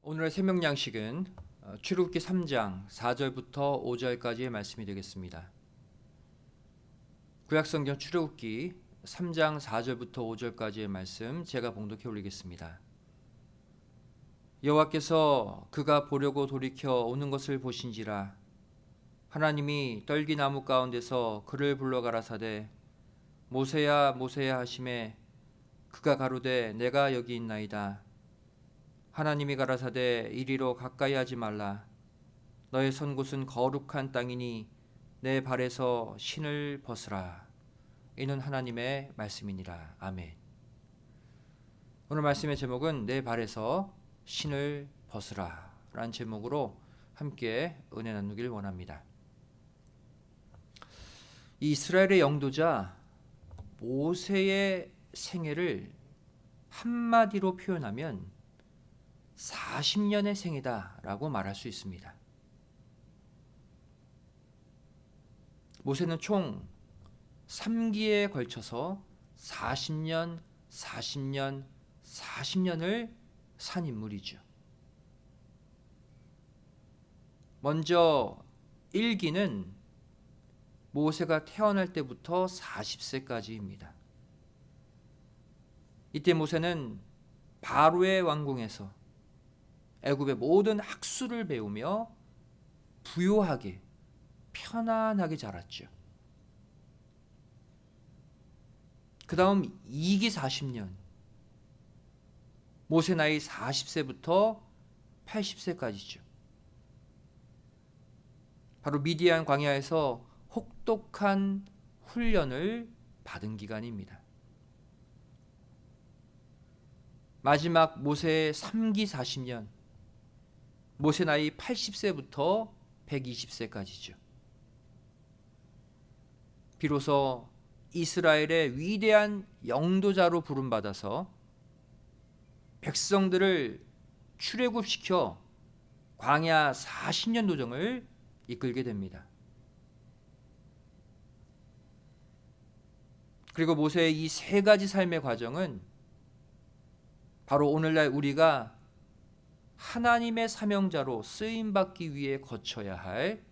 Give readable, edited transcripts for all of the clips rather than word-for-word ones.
오늘의 새벽 양식은 출애굽기 3장 4절부터 5절까지의 말씀이 되겠습니다. 구약성경 출애굽기 3장 4절부터 5절까지의 말씀 제가 봉독해 올리겠습니다. 여호와께서 그가 보려고 돌이켜 오는 것을 보신지라 하나님이 떨기나무 가운데서 그를 불러 가라사대 모세야 모세야 하시매 그가 가로되 내가 여기 있나이다. 하나님이 가라사대 이리로 가까이 하지 말라. 너의 선 곳은 거룩한 땅이니 내 발에서 신을 벗으라. 이는 하나님의 말씀이니라. 아멘. 오늘 말씀의 제목은 내 발에서 신을 벗으라 라는 제목으로 함께 은혜 나누길 원합니다. 이스라엘의 영도자 모세의 생애를 한마디로 표현하면 40년의 생애다라고 말할 수 있습니다. 모세는 총 3기에 걸쳐서 40년, 40년, 40년을 산 인물이죠. 먼저 1기는 모세가 태어날 때부터 40세까지입니다. 이때 모세는 바로의 왕궁에서 애굽의 모든 학술을 배우며 부요하게 편안하게 자랐죠. 그 다음 2기 40년, 모세 나이 40세부터 80세까지죠. 바로 미디안 광야에서 혹독한 훈련을 받은 기간입니다. 마지막 모세의 3기 40년, 모세 나이 80세부터 120세까지죠. 비로소 이스라엘의 위대한 영도자로 부름받아서 백성들을 출애굽시켜 광야 40년 도정을 이끌게 됩니다. 그리고 모세의 이 세 가지 삶의 과정은 바로 오늘날 우리가 하나님의 사명자로 쓰임받기 위해 거쳐야 할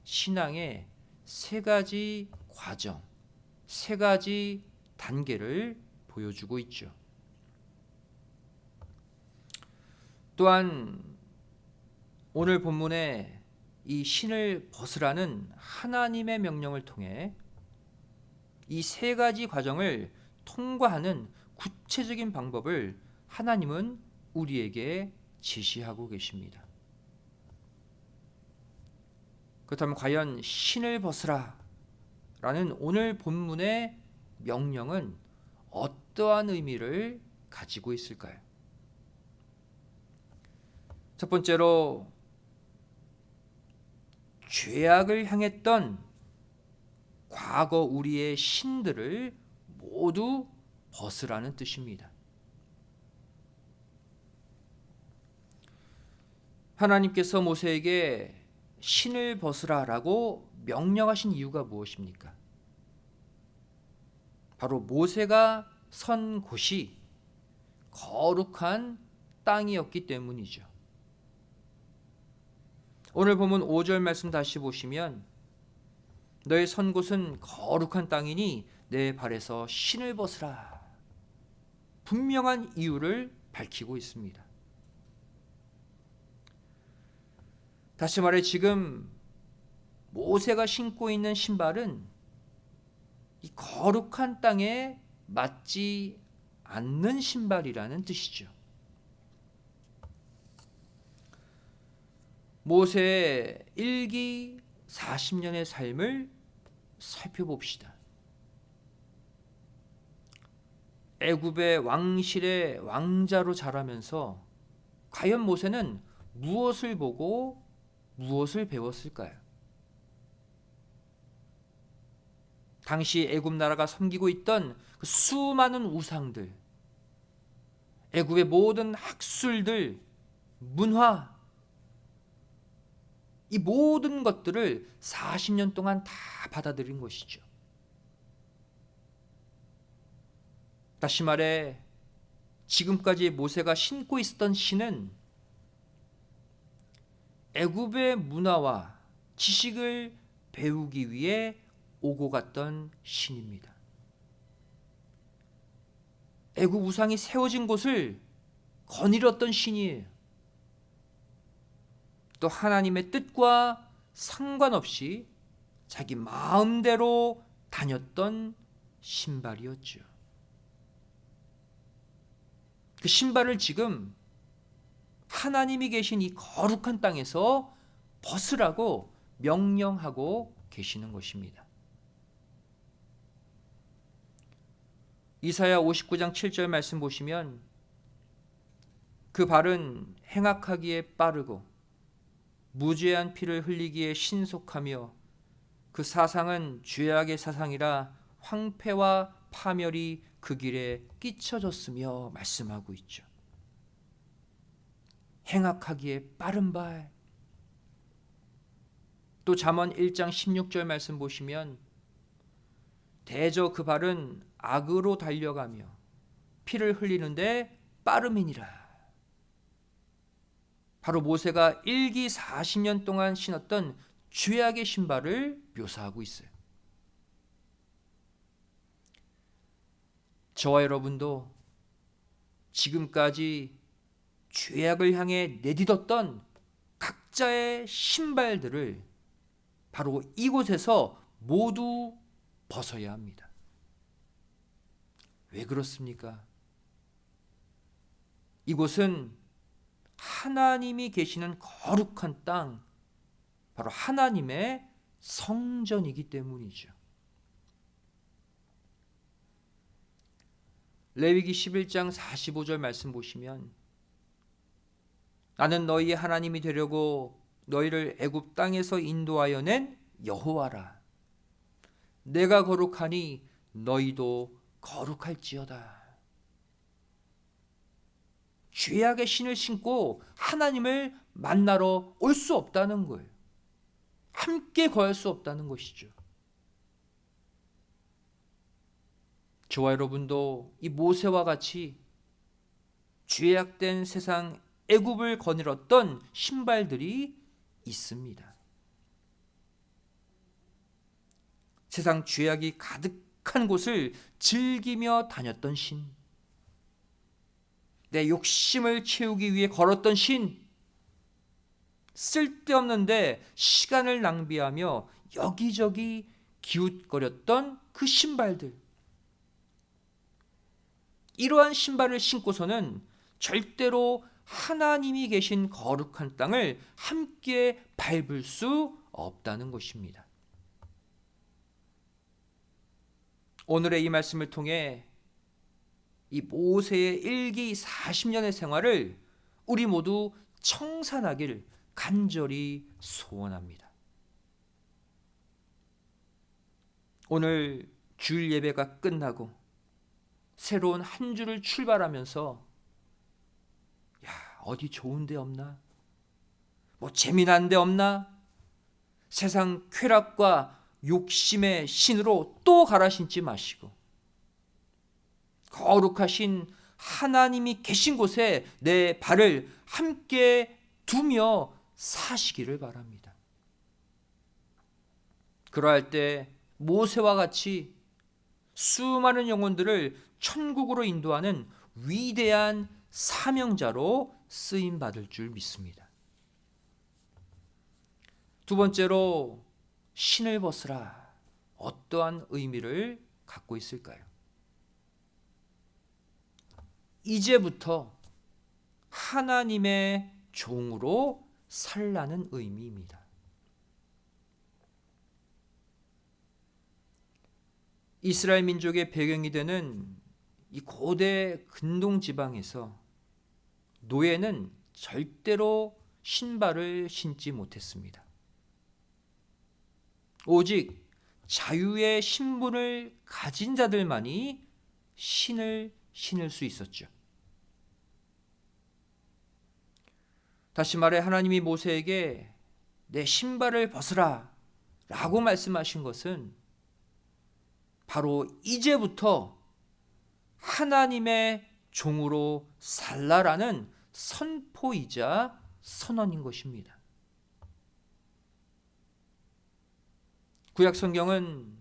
신앙의 세 가지 과정, 세 가지 단계를 보여주고 있죠. 또한 오늘 본문에 이 신을 벗으라는 하나님의 명령을 통해 이 세 가지 과정을 통과하는 구체적인 방법을 하나님은 우리에게 제시하고 계십니다. 그렇다면 과연 신을 벗으라 라는 오늘 본문의 명령은 어떠한 의미를 가지고 있을까요? 첫 번째로 죄악을 향했던 과거 우리의 신들을 모두 벗으라는 뜻입니다. 하나님께서 모세에게 신을 벗으라라고 명령하신 이유가 무엇입니까? 바로 모세가 선 곳이 거룩한 땅이었기 때문이죠. 오늘 보면 5절 말씀 다시 보시면 너의 선 곳은 거룩한 땅이니 내 발에서 신을 벗으라. 분명한 이유를 밝히고 있습니다. 다시 말해 지금 모세가 신고 있는 신발은 이 거룩한 땅에 맞지 않는 신발이라는 뜻이죠. 모세의 1기 40년의 삶을 살펴봅시다. 애굽의 왕실의 왕자로 자라면서 과연 모세는 무엇을 보고 무엇을 배웠을까요? 당시 애굽 나라가 섬기고 있던 그 수많은 우상들, 애굽의 모든 학술들, 문화, 이 모든 것들을 40년 동안 다 받아들인 것이죠. 다시 말해 지금까지 모세가 신고 있었던 신은 애굽의 문화와 지식을 배우기 위해 오고 갔던 신입니다. 애굽 우상이 세워진 곳을 거닐었던 신이에요. 또 하나님의 뜻과 상관없이 자기 마음대로 다녔던 신발이었죠. 그 신발을 지금 하나님이 계신 이 거룩한 땅에서 벗으라고 명령하고 계시는 것입니다. 이사야 59장 7절 말씀 보시면 그 발은 행악하기에 빠르고 무죄한 피를 흘리기에 신속하며 그 사상은 죄악의 사상이라 황폐와 파멸이 그 길에 끼쳐졌으며 말씀하고 있죠. 행악하기에 빠른 발. 또 잠언 1장 16절 말씀 보시면 대저 그 발은 악으로 달려가며 피를 흘리는데 빠름이니라. 바로 모세가 일기 40년 동안 신었던 죄악의 신발을 묘사하고 있어요. 저와 여러분도 지금까지 죄악을 향해 내딛었던 각자의 신발들을 바로 이곳에서 모두 벗어야 합니다. 왜 그렇습니까? 이곳은 하나님이 계시는 거룩한 땅, 바로 하나님의 성전이기 때문이죠. 레위기 11장 45절 말씀 보시면 나는 너희의 하나님이 되려고 너희를 애굽 땅에서 인도하여 낸 여호와라. 내가 거룩하니 너희도 거룩할지어다. 죄악의 신을 신고 하나님을 만나러 올 수 없다는 거예요. 함께 거할 수 없다는 것이죠. 저와 여러분도 이 모세와 같이 죄악된 세상 애굽을 거닐었던 신발들이 있습니다. 세상 죄악이 가득한 곳을 즐기며 다녔던 신, 내 욕심을 채우기 위해 걸었던 신, 쓸데없는데 시간을 낭비하며 여기저기 기웃거렸던 그 신발들, 이러한 신발을 신고서는 절대로 하나님이 계신 거룩한 땅을 함께 밟을 수 없다는 것입니다. 오늘의 이 말씀을 통해 이 모세의 일기 40년의 생활을 우리 모두 청산하길 간절히 소원합니다. 오늘 주일 예배가 끝나고 새로운 한 주를 출발하면서 어디 좋은 데 없나? 뭐 재미난 데 없나? 세상 쾌락과 욕심의 신으로 또 갈아 신지 마시고 거룩하신 하나님이 계신 곳에 내 발을 함께 두며 사시기를 바랍니다. 그러할 때 모세와 같이 수많은 영혼들을 천국으로 인도하는 위대한 사명자로 쓰임 받을 줄 믿습니다. 두 번째로 신을 벗으라. 어떠한 의미를 갖고 있을까요? 이제부터 하나님의 종으로 살라는 의미입니다. 이스라엘 민족의 배경이 되는 이 고대 근동 지방에서 노예는 절대로 신발을 신지 못했습니다. 오직 자유의 신분을 가진 자들만이 신을 신을 수 있었죠. 다시 말해 하나님이 모세에게 내 신발을 벗으라 라고 말씀하신 것은 바로 이제부터 하나님의 종으로 살라라는 선포이자 선언인 것입니다. 구약 성경은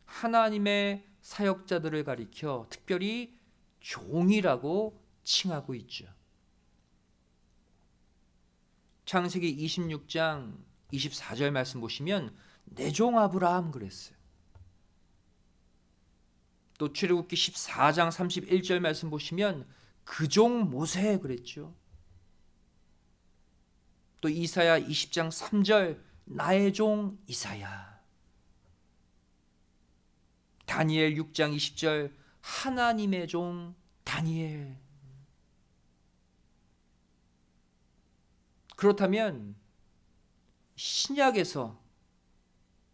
하나님의 사역자들을 가리켜 특별히 종이라고 칭하고 있죠. 창세기 26장 24절 말씀 보시면 내 종 아브라함 그랬어요. 또 출애굽기 14장 31절 말씀 보시면 그 종 모세 그랬죠. 또 이사야 20장 3절 나의 종 이사야. 다니엘 6장 20절 하나님의 종 다니엘. 그렇다면 신약에서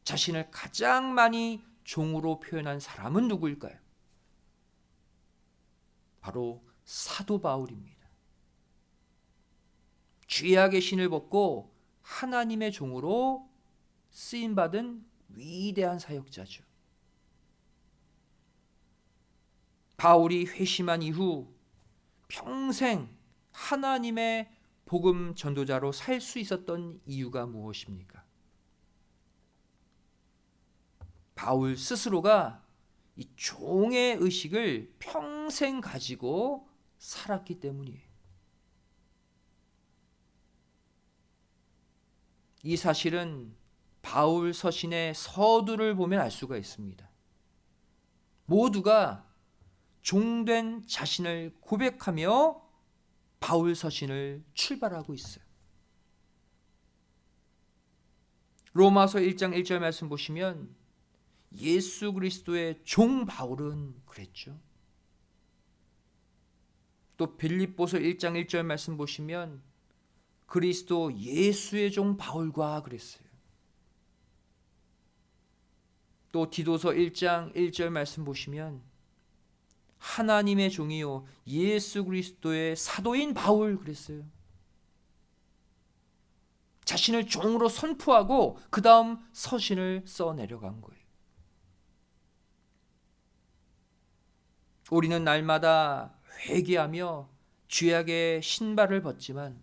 자신을 가장 많이 종으로 표현한 사람은 누구일까요? 바로 사도 바울입니다. 죄악의 신을 벗고 하나님의 종으로 쓰임받은 위대한 사역자죠. 바울이 회심한 이후 평생 하나님의 복음 전도자로 살 수 있었던 이유가 무엇입니까? 바울 스스로가 이 종의 의식을 평생 가지고 살았기 때문이에요. 이 사실은 바울 서신의 서두를 보면 알 수가 있습니다. 모두가 종된 자신을 고백하며 바울 서신을 출발하고 있어요. 로마서 1장 1절 말씀 보시면 예수 그리스도의 종 바울은 그랬죠. 또 빌립보서 1장 1절 말씀 보시면 그리스도 예수의 종 바울과 그랬어요. 또 디도서 1장 1절 말씀 보시면 하나님의 종이요 예수 그리스도의 사도인 바울 그랬어요. 자신을 종으로 선포하고 그 다음 서신을 써내려간 거예요. 우리는 날마다 회개하며 죄악의 신발을 벗지만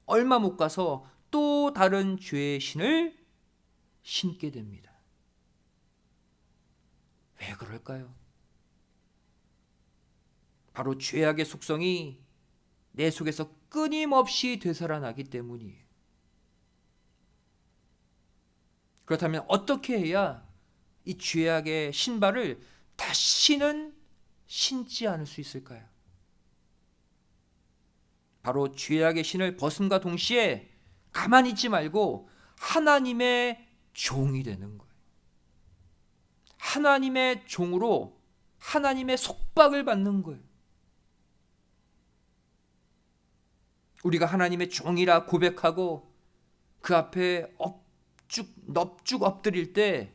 얼마 못 가서 또 다른 죄의 신을 신게 됩니다. 왜 그럴까요? 바로 죄악의 속성이 내 속에서 끊임없이 되살아나기 때문이에요. 그렇다면 어떻게 해야 이 죄악의 신발을 다시는 신지 않을 수 있을까요? 바로 죄악의 신을 벗음과 동시에 가만히 있지 말고 하나님의 종이 되는 거예요. 하나님의 종으로 하나님의 속박을 받는 거예요. 우리가 하나님의 종이라 고백하고 그 앞에 넙죽 엎드릴 때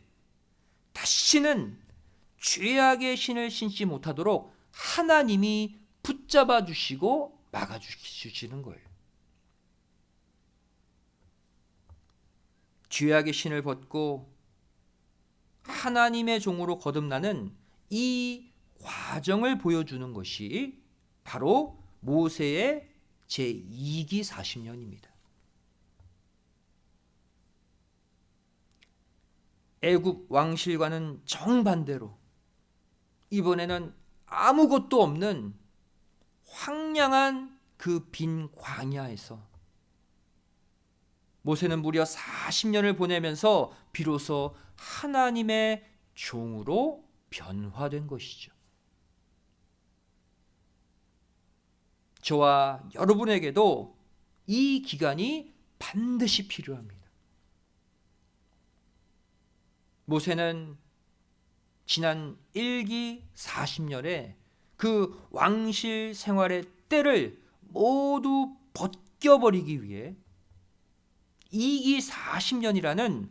다시는 죄악의 신을 신지 못하도록 하나님이 붙잡아 주시고 막아 주시는 거예요. 죄악의 신을 벗고 하나님의 종으로 거듭나는 이 과정을 보여주는 것이 바로 모세의 제2기 40년입니다. 애굽 왕실과는 정반대로 이번에는 아무것도 없는 황량한 그 빈 광야에서 모세는 무려 40년을 보내면서 비로소 하나님의 종으로 변화된 것이죠. 저와 여러분에게도 이 기간이 반드시 필요합니다. 모세는 지난 1기 40년에 그 왕실 생활의 때를 모두 벗겨버리기 위해 2기 40년이라는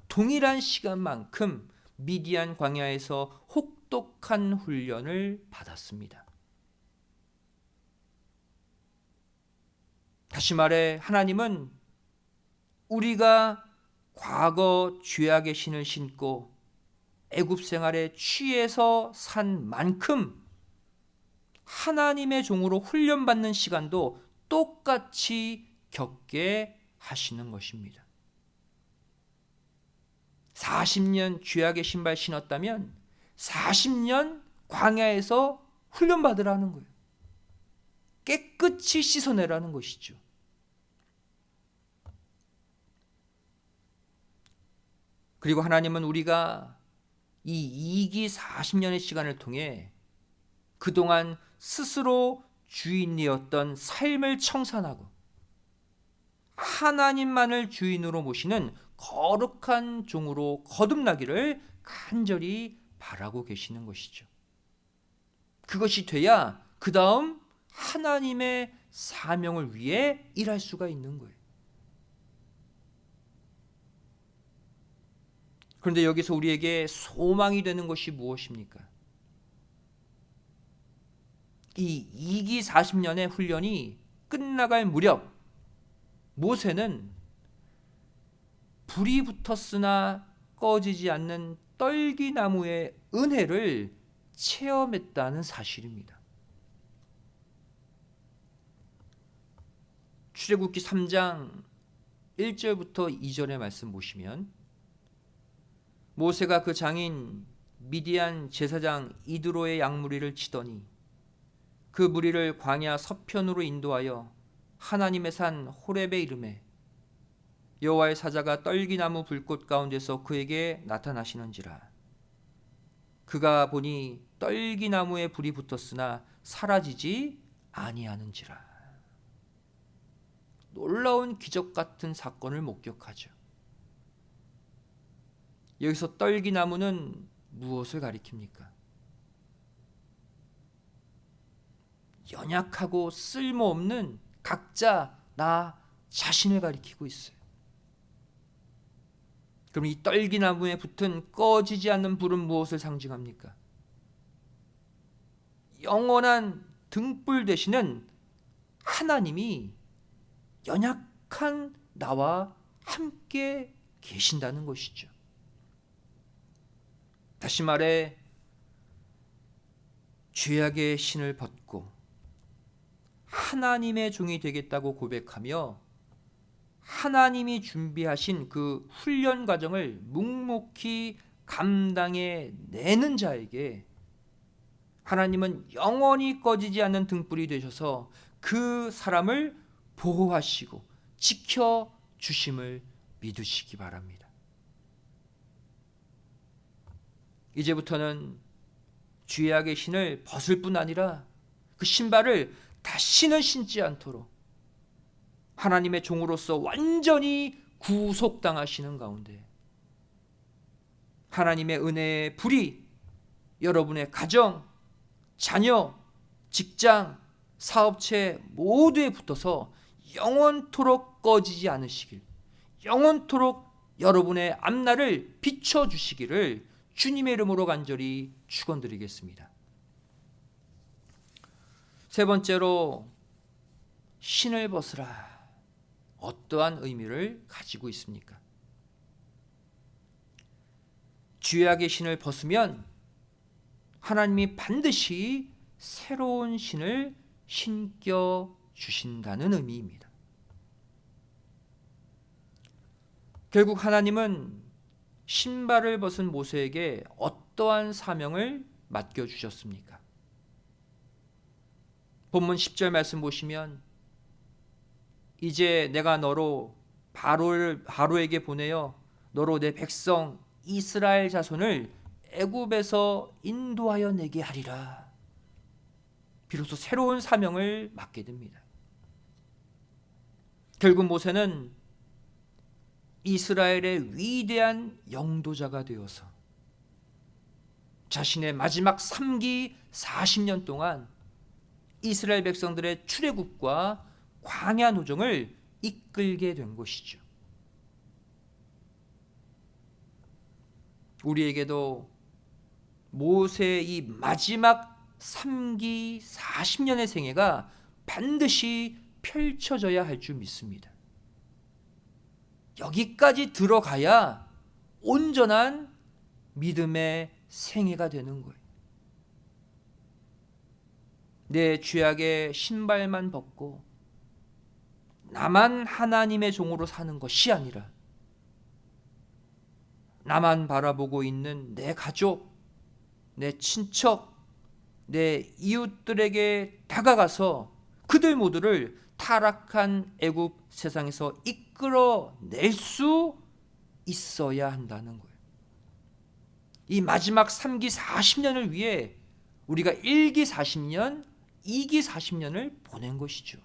동일한 시간만큼 미디안 광야에서 혹독한 훈련을 받았습니다. 다시 말해 하나님은 우리가 과거 죄악의 신을 신고 애굽 생활에 취해서 산 만큼 하나님의 종으로 훈련받는 시간도 똑같이 겪게 하시는 것입니다. 40년 죄악의 신발 신었다면 40년 광야에서 훈련받으라는 거예요. 깨끗이 씻어내라는 것이죠. 그리고 하나님은 우리가 이 2기 40년의 시간을 통해 그동안 스스로 주인이었던 삶을 청산하고 하나님만을 주인으로 모시는 거룩한 종으로 거듭나기를 간절히 바라고 계시는 것이죠. 그것이 돼야 그 다음 하나님의 사명을 위해 일할 수가 있는 거예요. 그런데 여기서 우리에게 소망이 되는 것이 무엇입니까? 이 2기 40년의 훈련이 끝나갈 무렵 모세는 불이 붙었으나 꺼지지 않는 떨기나무의 은혜를 체험했다는 사실입니다. 출애굽기 3장 1절부터 2절의 말씀 보시면 모세가 그 장인 미디안 제사장 이드로의 양무리를 치더니 그 무리를 광야 서편으로 인도하여 하나님의 산 호렙에 이르매 여호와의 사자가 떨기나무 불꽃 가운데서 그에게 나타나시는지라. 그가 보니 떨기나무에 불이 붙었으나 사라지지 아니하는지라. 놀라운 기적 같은 사건을 목격하죠. 여기서 떨기나무는 무엇을 가리킵니까? 연약하고 쓸모없는 각자 나 자신을 가리키고 있어요. 그럼 이 떨기나무에 붙은 꺼지지 않는 불은 무엇을 상징합니까? 영원한 등불 되시는 하나님이 연약한 나와 함께 계신다는 것이죠. 다시 말해 죄악의 신을 벗고 하나님의 종이 되겠다고 고백하며 하나님이 준비하신 그 훈련 과정을 묵묵히 감당해 내는 자에게 하나님은 영원히 꺼지지 않는 등불이 되셔서 그 사람을 보호하시고 지켜주심을 믿으시기 바랍니다. 이제부터는 죄악의 신을 벗을 뿐 아니라 그 신발을 다시는 신지 않도록 하나님의 종으로서 완전히 구속당하시는 가운데 하나님의 은혜의 불이 여러분의 가정, 자녀, 직장, 사업체 모두에 붙어서 영원토록 꺼지지 않으시길, 영원토록 여러분의 앞날을 비춰주시기를 주님의 이름으로 간절히 축원드리겠습니다. 세 번째로 신을 벗으라. 어떠한 의미를 가지고 있습니까? 죄악의 신을 벗으면 하나님이 반드시 새로운 신을 신겨 주신다는 의미입니다. 결국 하나님은 신발을 벗은 모세에게 어떠한 사명을 맡겨주셨습니까? 본문 10절 말씀 보시면 이제 내가 너로 바로에게 보내어 너로 내 백성 이스라엘 자손을 애굽에서 인도하여 내게 하리라. 비로소 새로운 사명을 맡게 됩니다. 결국 모세는 이스라엘의 위대한 영도자가 되어서 자신의 마지막 3기 40년 동안 이스라엘 백성들의 출애굽과 광야 노정을 이끌게 된 것이죠. 우리에게도 모세의 이 마지막 3기 40년의 생애가 반드시 펼쳐져야 할 줄 믿습니다. 여기까지 들어가야 온전한 믿음의 생애가 되는 거예요. 내 죄악의 신발만 벗고 나만 하나님의 종으로 사는 것이 아니라 나만 바라보고 있는 내 가족, 내 친척, 내 이웃들에게 다가가서 그들 모두를 타락한 애굽 세상에서 이끌어낼 수 있어야 한다는 거예요. 이 마지막 3기 40년을 위해 우리가 1기 40년, 2기 40년을 보낸 것이죠.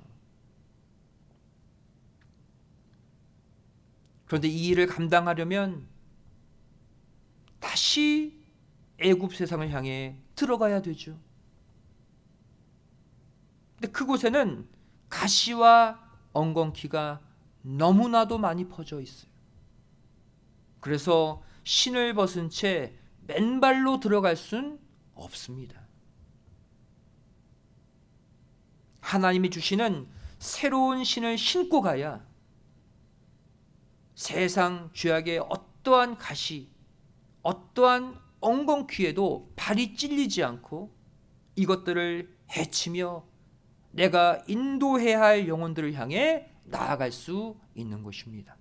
그런데 이 일을 감당하려면 다시 애굽 세상을 향해 들어가야 되죠. 근데 그곳에는 가시와 엉겅퀴가 너무나도 많이 퍼져 있어요. 그래서 신을 벗은 채 맨발로 들어갈 순 없습니다. 하나님이 주시는 새로운 신을 신고 가야 세상 죄악의 어떠한 가시, 어떠한 엉겅퀴에도 발이 찔리지 않고 이것들을 해치며 내가 인도해야 할 영혼들을 향해 나아갈 수 있는 것입니다.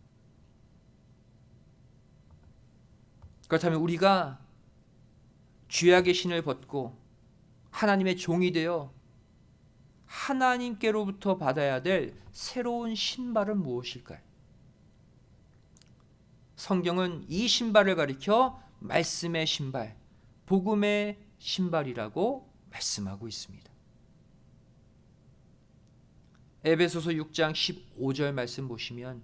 그렇다면 우리가 죄악의 신을 벗고 하나님의 종이 되어 하나님께로부터 받아야 될 새로운 신발은 무엇일까요? 성경은 이 신발을 가리켜 말씀의 신발, 복음의 신발이라고 말씀하고 있습니다. 에베소서 6장 15절 말씀 보시면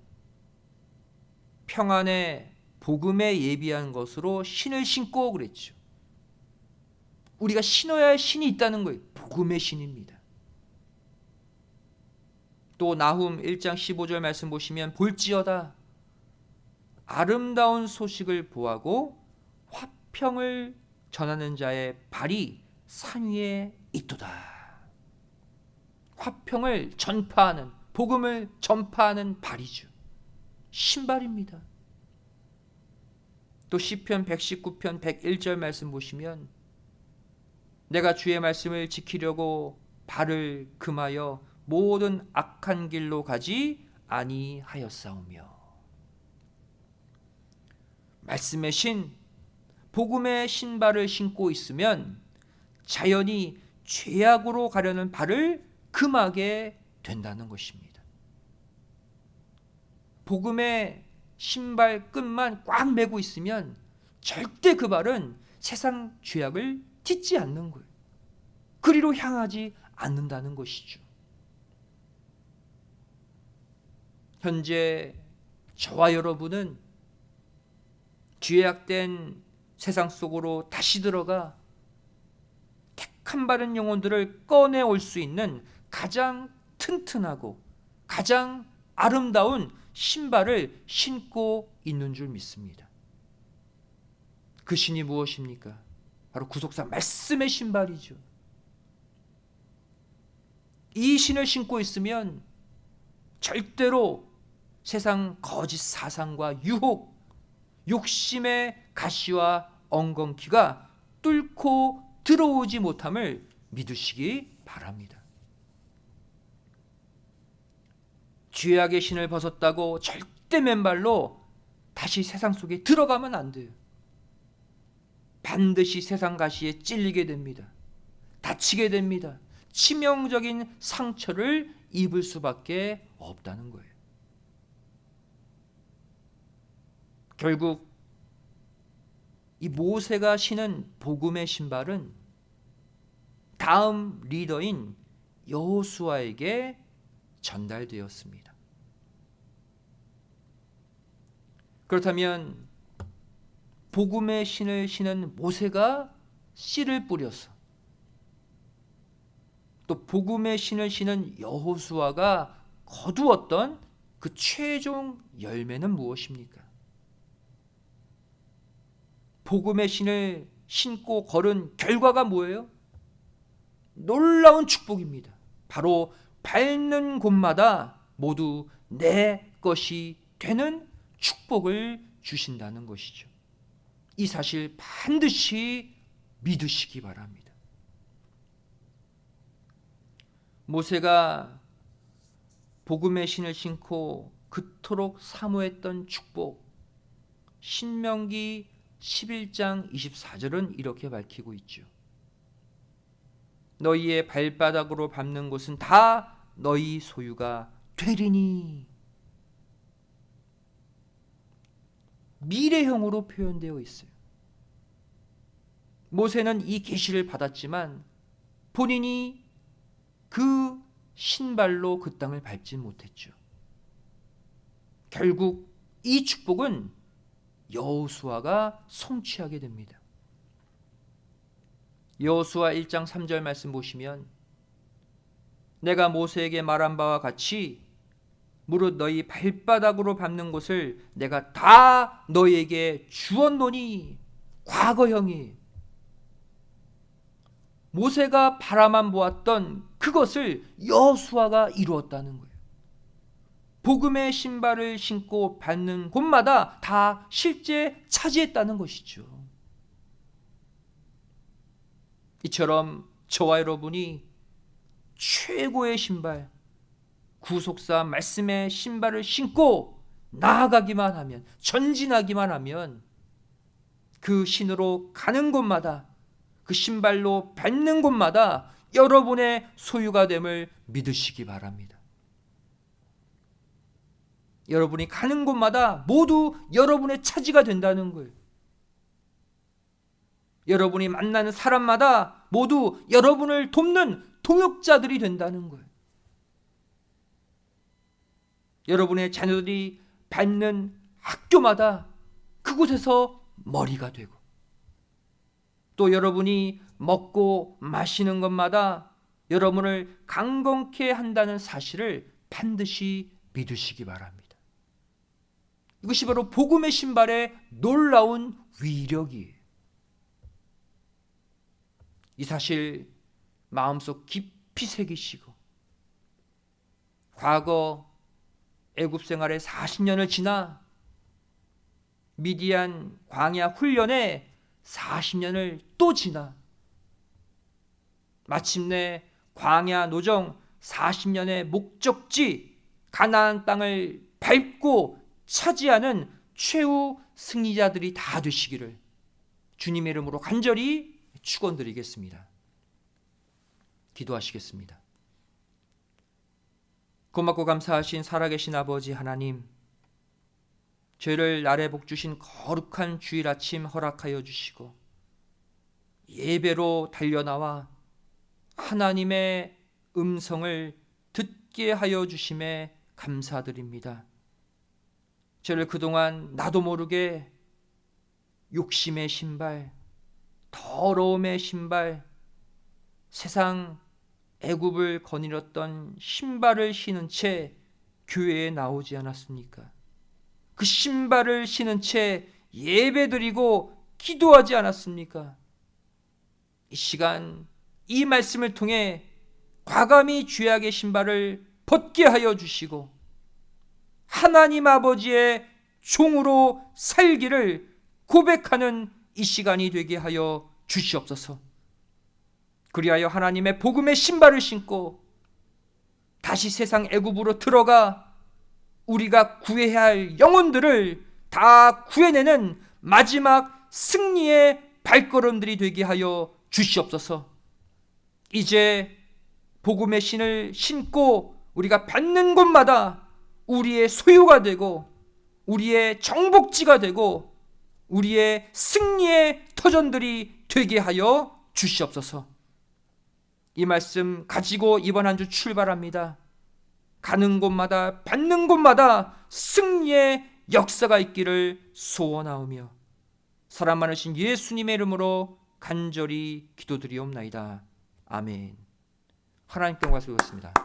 평안의 복음에 예비한 것으로 신을 신고 그랬죠. 우리가 신어야 할 신이 있다는 거예요. 복음의 신입니다. 또 나훔 1장 15절 말씀 보시면 볼지어다 아름다운 소식을 보하고 화평을 전하는 자의 발이 산 위에 있도다. 화평을 전파하는, 복음을 전파하는 발이죠. 신발입니다. 또 시편 119편 101절 말씀 보시면 내가 주의 말씀을 지키려고 발을 금하여 모든 악한 길로 가지 아니하였사오며. 말씀의 신, 복음의 신발을 신고 있으면 자연히 죄악으로 가려는 발을 금하게 된다는 것입니다. 복음의 신발 끈만 꽉 매고 있으면 절대 그 발은 세상 죄악을 딛지 않는 거예요. 그리로 향하지 않는다는 것이죠. 현재 저와 여러분은 죄악된 세상 속으로 다시 들어가 택한 바른 영혼들을 꺼내올 수 있는 가장 튼튼하고 가장 아름다운 신발을 신고 있는 줄 믿습니다. 그 신이 무엇입니까? 바로 구속사 말씀의 신발이죠. 이 신을 신고 있으면 절대로 세상 거짓 사상과 유혹, 욕심의 가시와 엉겅퀴가 뚫고 들어오지 못함을 믿으시기 바랍니다. 죄악의 신을 벗었다고 절대 맨발로 다시 세상 속에 들어가면 안 돼요. 반드시 세상 가시에 찔리게 됩니다. 다치게 됩니다. 치명적인 상처를 입을 수밖에 없다는 거예요. 결국 이 모세가 신은 복음의 신발은 다음 리더인 여호수아에게 전달되었습니다. 그렇다면 복음의 신을 신은 모세가 씨를 뿌려서 또 복음의 신을 신은 여호수아가 거두었던 그 최종 열매는 무엇입니까? 복음의 신을 신고 걸은 결과가 뭐예요? 놀라운 축복입니다. 바로 밟는 곳마다 모두 내 것이 되는 축복을 주신다는 것이죠. 이 사실 반드시 믿으시기 바랍니다. 모세가 복음의 신을 신고 그토록 사모했던 축복, 신명기 11장 24절은 이렇게 밝히고 있죠. 너희의 발바닥으로 밟는 곳은 다 너희 소유가 되리니. 미래형으로 표현되어 있어요. 모세는 이 계시를 받았지만 본인이 그 신발로 그 땅을 밟지 못했죠. 결국 이 축복은 여호수아가 성취하게 됩니다. 여호수아 1장 3절 말씀 보시면 내가 모세에게 말한 바와 같이 무릇 너희 발바닥으로 밟는 곳을 내가 다 너희에게 주었노니. 과거형이에요. 모세가 바라만 보았던 그것을 여호수아가 이루었다는 거예요. 복음의 신발을 신고 밟는 곳마다 다 실제 차지했다는 것이죠. 이처럼 저와 여러분이 최고의 신발, 구속사 말씀의 신발을 신고 나아가기만 하면, 전진하기만 하면 그 신으로 가는 곳마다, 그 신발로 밟는 곳마다 여러분의 소유가 됨을 믿으시기 바랍니다. 여러분이 가는 곳마다 모두 여러분의 차지가 된다는 거예요. 여러분이 만나는 사람마다 모두 여러분을 돕는 동역자들이 된다는 거예요. 여러분의 자녀들이 밟는 학교마다 그곳에서 머리가 되고, 또 여러분이 먹고 마시는 것마다 여러분을 강건케 한다는 사실을 반드시 믿으시기 바랍니다. 이것이 바로 복음의 신발의 놀라운 위력이에요. 이 사실 마음속 깊이 새기시고, 과거 애굽 생활의 40년을 지나 미디안 광야 훈련에 40년을 또 지나 마침내 광야 노정 40년의 목적지 가나안 땅을 밟고 차지하는 최후 승리자들이 다 되시기를 주님의 이름으로 간절히 축원드리겠습니다. 기도하시겠습니다. 고맙고 감사하신 살아계신 아버지 하나님, 죄를 날에 복 주신 거룩한 주일 아침 허락하여 주시고 예배로 달려나와 하나님의 음성을 듣게 하여 주심에 감사드립니다. 저를 그동안 나도 모르게 욕심의 신발, 더러움의 신발, 세상 애굽을 거닐었던 신발을 신은 채 교회에 나오지 않았습니까? 그 신발을 신은 채 예배드리고 기도하지 않았습니까? 이 시간 이 말씀을 통해 과감히 죄악의 신발을 벗게 하여 주시고 하나님 아버지의 종으로 살기를 고백하는 이 시간이 되게 하여 주시옵소서. 그리하여 하나님의 복음의 신발을 신고 다시 세상 애굽으로 들어가 우리가 구해야 할 영혼들을 다 구해내는 마지막 승리의 발걸음들이 되게 하여 주시옵소서. 이제 복음의 신을 신고 우리가 받는 곳마다 우리의 소유가 되고 우리의 정복지가 되고 우리의 승리의 터전들이 되게 하여 주시옵소서. 이 말씀 가지고 이번 한 주 출발합니다. 가는 곳마다 받는 곳마다 승리의 역사가 있기를 소원하오며 사랑 많으신 예수님의 이름으로 간절히 기도드리옵나이다. 아멘. 하나님께 영광 돌리겠습니다.